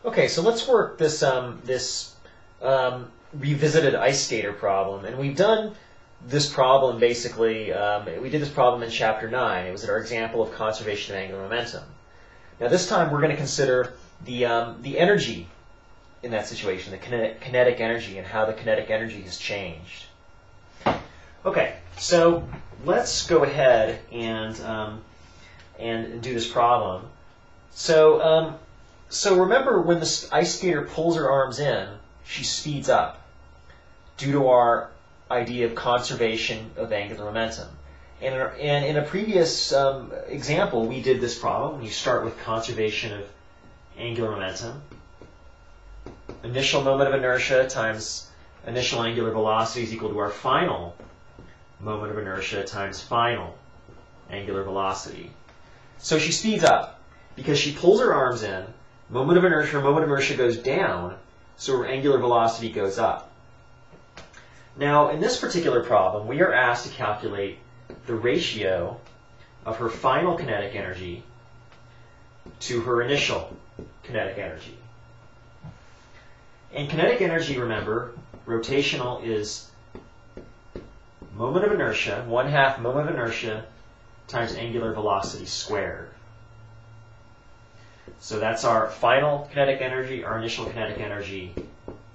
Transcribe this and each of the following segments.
Okay, so let's work this revisited ice skater problem, and we've done this problem basically. We did this problem in Chapter 9. It was our example of conservation of angular momentum. Now this time we're going to consider the energy in that situation, the kinetic energy, and how the kinetic energy has changed. Okay, so let's go ahead and do this problem. So remember, when the ice skater pulls her arms in, she speeds up due to our idea of conservation of angular momentum. And in a previous example, we did this problem. You start with conservation of angular momentum. Initial moment of inertia times initial angular velocity is equal to our final moment of inertia times final angular velocity. So she speeds up because she pulls her arms in. Moment of inertia goes down, so her angular velocity goes up. Now, in this particular problem, we are asked to calculate the ratio of her final kinetic energy to her initial kinetic energy. And kinetic energy, remember, rotational is moment of inertia, 1/2 moment of inertia, times angular velocity squared. So that's our final kinetic energy. Our initial kinetic energy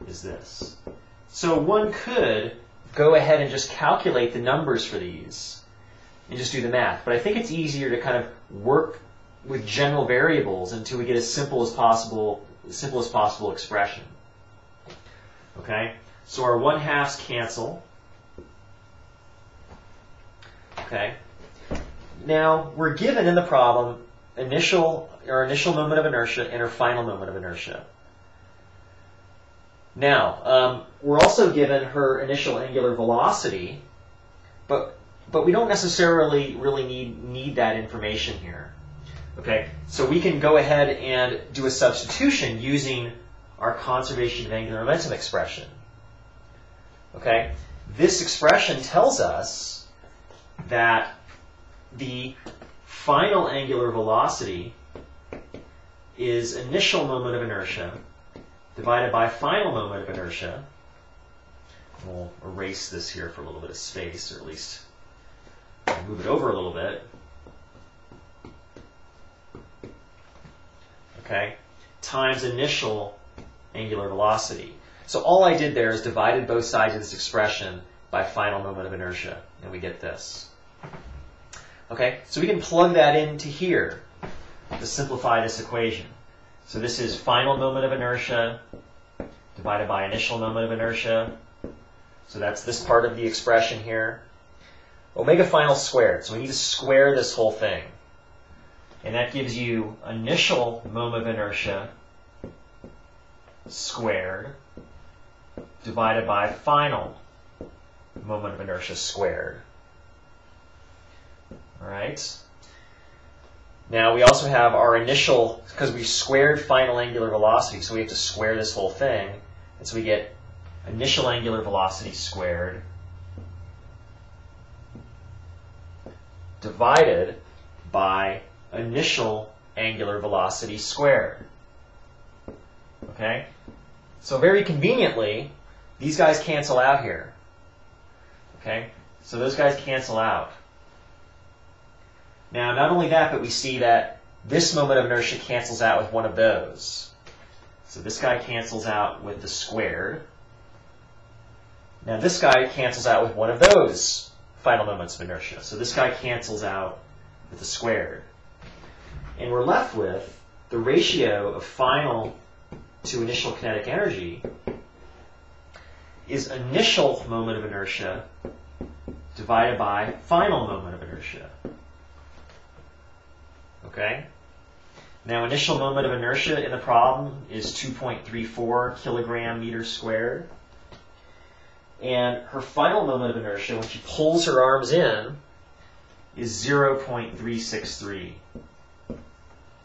is this. So one could go ahead and just calculate the numbers for these and just do the math. But I think it's easier to kind of work with general variables until we get as simple as possible expression. Okay? So our 1/2s cancel. Okay? Now, we're given in the problem our initial moment of inertia and our final moment of inertia. Now, we're also given her initial angular velocity, but we don't necessarily really need that information here. Okay, so we can go ahead and do a substitution using our conservation of angular momentum expression. Okay, this expression tells us that the final angular velocity is initial moment of inertia divided by final moment of inertia. We'll erase this here for a little bit of space, or at least move it over a little bit. Okay, times initial angular velocity. So all I did there is divided both sides of this expression by final moment of inertia, and we get this. Okay, so we can plug that into here to simplify this equation. So this is final moment of inertia divided by initial moment of inertia. So that's this part of the expression here. Omega final squared. So we need to square this whole thing. And that gives you initial moment of inertia squared divided by final moment of inertia squared. All right. Now we also have our initial, because we squared final angular velocity, so we have to square this whole thing. And so we get initial angular velocity squared divided by initial angular velocity squared. Okay? So very conveniently, these guys cancel out here. Okay? So those guys cancel out. Now, not only that, but we see that this moment of inertia cancels out with one of those. So this guy cancels out with the squared. Now this guy cancels out with one of those final moments of inertia. So this guy cancels out with the squared. And we're left with the ratio of final to initial kinetic energy is initial moment of inertia divided by final moment of inertia. Okay? Now, initial moment of inertia in the problem is 2.34 kilogram meters squared. And her final moment of inertia, when she pulls her arms in, is 0.363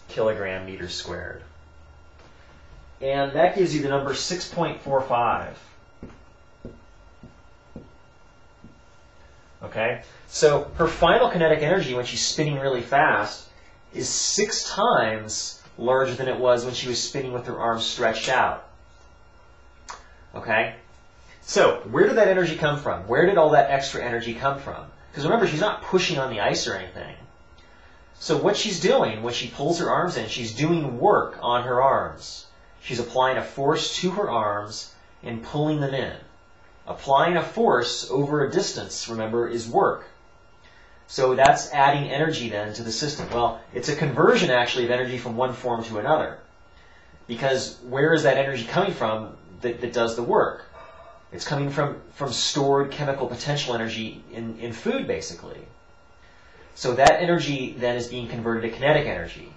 kilogram meters squared. And that gives you the number 6.45. Okay? So her final kinetic energy when she's spinning really fast is 6 times larger than it was when she was spinning with her arms stretched out. Okay? So, where did that energy come from? Where did all that extra energy come from? Because remember, she's not pushing on the ice or anything. So what she's doing, when she pulls her arms in, she's doing work on her arms. She's applying a force to her arms and pulling them in. Applying a force over a distance, remember, is work. So that's adding energy then to the system. Well, it's a conversion actually of energy from one form to another. Because where is that energy coming from that does the work? It's coming from stored chemical potential energy in food, basically. So that energy then is being converted to kinetic energy.